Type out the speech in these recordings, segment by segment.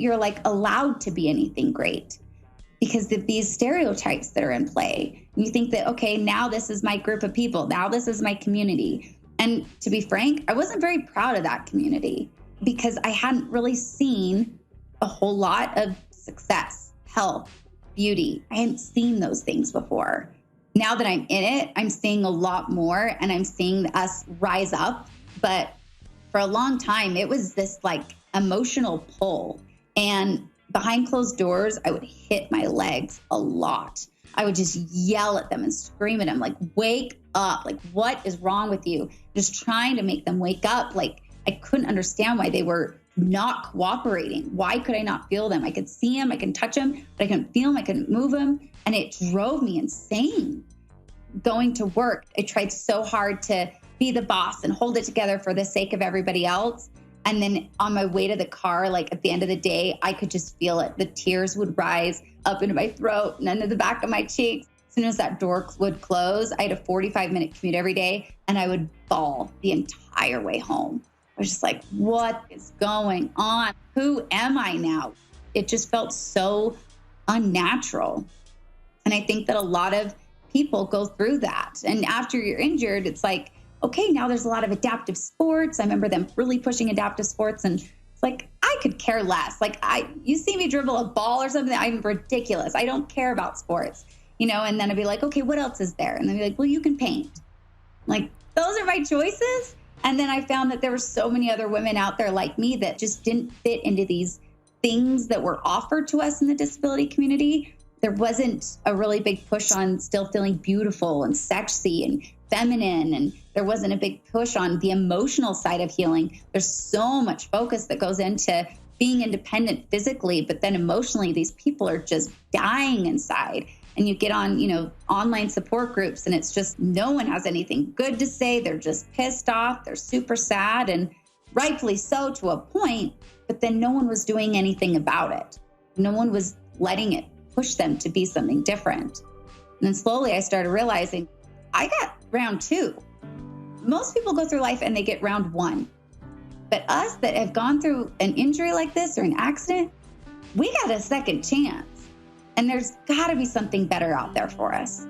you're like allowed to be anything great because of these stereotypes that are in play. You think that, okay, now this is my group of people. Now this is my community. And to be frank, I wasn't very proud of that community because I hadn't really seen a whole lot of success, health, beauty. I hadn't seen those things before. Now that I'm in it, I'm seeing a lot more and I'm seeing us rise up. But for a long time, it was this like emotional pull. And behind closed doors, I would hit my legs a lot. I would just yell at them and scream at them, like, wake up. Like, what is wrong with you? Just trying to make them wake up. Like, I couldn't understand why they were not cooperating. Why could I not feel them? I could see them, I can touch them, but I couldn't feel them, I couldn't move them. And it drove me insane. Going to work, I tried so hard to be the boss and hold it together for the sake of everybody else. And then on my way to the car, like at the end of the day, I could just feel it. The tears would rise up into my throat and into the back of my cheeks. As soon as that door would close, I had a 45-minute commute every day and I would bawl the entire way home. I was just like, what is going on? Who am I now? It just felt so unnatural. And I think that a lot of people go through that. And after you're injured, it's like, okay, now there's a lot of adaptive sports. I remember them really pushing adaptive sports. And it's like, I could care less. Like you see me dribble a ball or something, I'm ridiculous. I don't care about sports, and then I'd be like, okay, what else is there? And then be like, well, you can paint. Like, those are my choices. And then I found that there were so many other women out there like me that just didn't fit into these things that were offered to us in the disability community. There wasn't a really big push on still feeling beautiful and sexy and feminine. And there wasn't a big push on the emotional side of healing. There's so much focus that goes into being independent physically, but then emotionally, these people are just dying inside. And you get on, online support groups and it's just no one has anything good to say. They're just pissed off. They're super sad and rightfully so to a point, but then no one was doing anything about it. No one was letting it push them to be something different. And then slowly I started realizing I got round 2. Most people go through life and they get round 1. But us that have gone through an injury like this or an accident, we got a second chance. And there's got to be something better out there for us.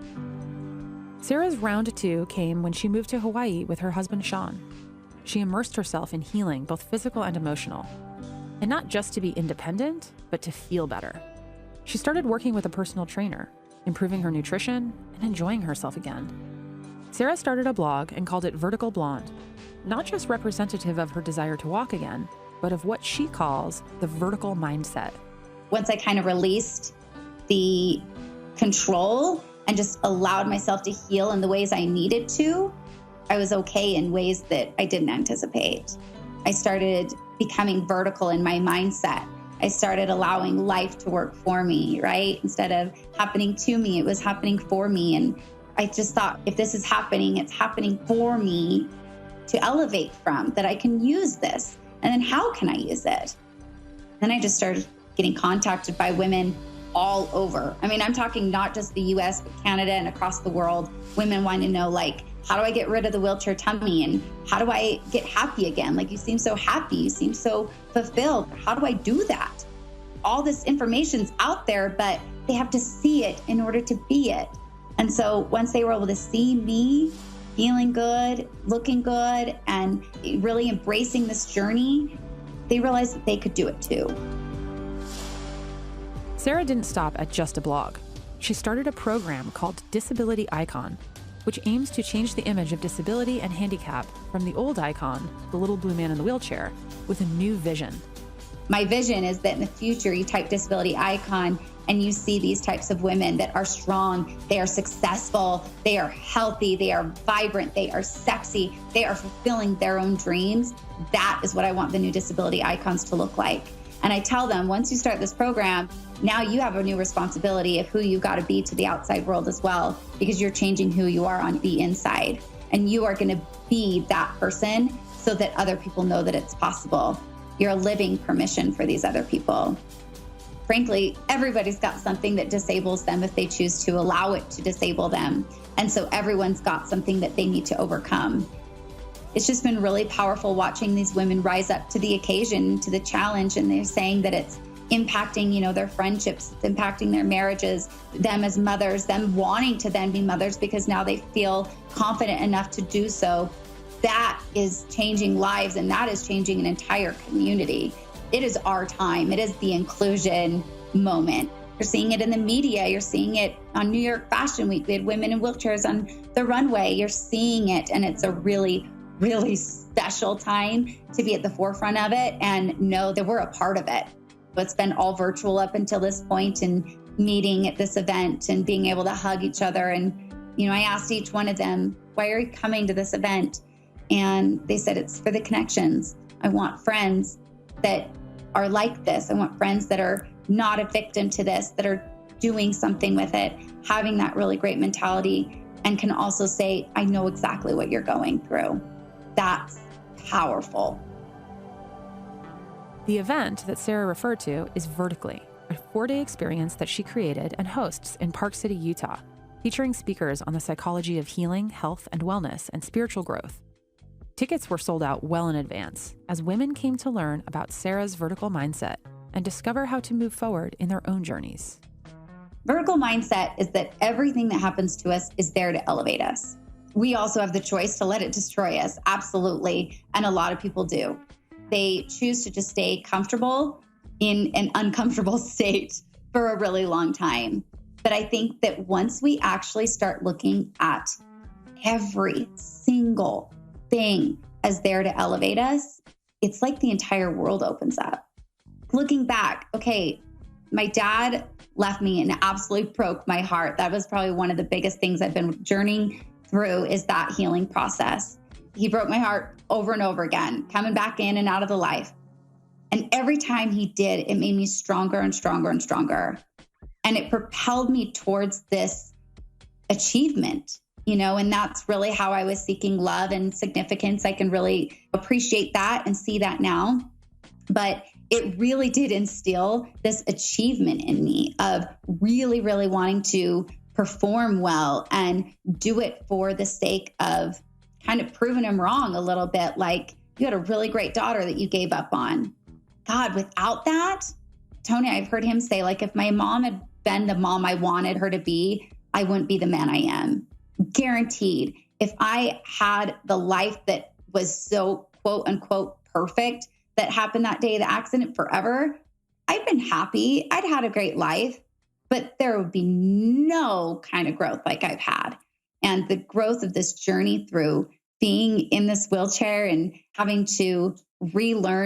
Sarah's round 2 came when she moved to Hawaii with her husband, Sean. She immersed herself in healing, both physical and emotional. And not just to be independent, but to feel better. She started working with a personal trainer, improving her nutrition, and enjoying herself again. Sarah started a blog and called it Vertical Blonde, not just representative of her desire to walk again, but of what she calls the vertical mindset. Once I kind of released the control and just allowed myself to heal in the ways I needed to, I was okay in ways that I didn't anticipate. I started becoming vertical in my mindset. I started allowing life to work for me, right? Instead of happening to me, it was happening for me. And I just thought, if this is happening, it's happening for me to elevate from, that I can use this. And then how can I use it? Then I just started getting contacted by women all over. I mean, I'm talking not just the US, but Canada and across the world. Women wanting to know, like, how do I get rid of the wheelchair tummy? And how do I get happy again? Like, you seem so happy. You seem so fulfilled. How do I do that? All this information's out there, but they have to see it in order to be it. And so once they were able to see me feeling good, looking good, and really embracing this journey, they realized that they could do it too. Sarah didn't stop at just a blog. She started a program called Disability Icon, which aims to change the image of disability and handicap from the old icon, the little blue man in the wheelchair, with a new vision. My vision is that in the future, you type disability icon and you see these types of women that are strong, they are successful, they are healthy, they are vibrant, they are sexy, they are fulfilling their own dreams. That is what I want the new disability icons to look like. And I tell them, once you start this program, now you have a new responsibility of who you got to be to the outside world as well, because you're changing who you are on the inside. And you are going to be that person so that other people know that it's possible. You're a living permission for these other people. Frankly, everybody's got something that disables them if they choose to allow it to disable them. And so everyone's got something that they need to overcome. It's just been really powerful watching these women rise up to the occasion, to the challenge, and they're saying that it's impacting, their friendships, it's impacting their marriages, them as mothers, them wanting to then be mothers because now they feel confident enough to do so. That is changing lives, and that is changing an entire community. It is our time. It is the inclusion moment. You're seeing it in the media. You're seeing it on New York Fashion Week. We had women in wheelchairs on the runway. You're seeing it, and it's a really, really special time to be at the forefront of it and know that we're a part of it. It's been all virtual up until this point, and meeting at this event and being able to hug each other. And, I asked each one of them, why are you coming to this event? And they said, it's for the connections. I want friends that are like this. I want friends that are not a victim to this, that are doing something with it, having that really great mentality, and can also say, I know exactly what you're going through. That's powerful. The event that Sarah referred to is Vertically, a 4-day experience that she created and hosts in Park City, Utah, featuring speakers on the psychology of healing, health and wellness, and spiritual growth. Tickets were sold out well in advance as women came to learn about Sarah's vertical mindset and discover how to move forward in their own journeys. Vertical mindset is that everything that happens to us is there to elevate us. We also have the choice to let it destroy us, absolutely, and a lot of people do. They choose to just stay comfortable in an uncomfortable state for a really long time. But I think that once we actually start looking at every single thing as there to elevate us, it's like the entire world opens up. Looking back, okay, my dad left me and absolutely broke my heart. That was probably one of the biggest things I've been journeying through, is that healing process. He broke my heart over and over again, coming back in and out of the life. And every time he did, it made me stronger and stronger and stronger. And it propelled me towards this achievement, and that's really how I was seeking love and significance. I can really appreciate that and see that now. But it really did instill this achievement in me of really, really wanting to perform well and do it for the sake of kind of proving him wrong a little bit. Like, you had a really great daughter that you gave up on. God, without that, Tony, I've heard him say, like, if my mom had been the mom I wanted her to be, I wouldn't be the man I am. Guaranteed. If I had the life that was so quote unquote perfect that happened that day of the accident forever, I'd been happy. I'd had a great life, but there would be no kind of growth like I've had. And the growth of this journey through being in this wheelchair and having to relearn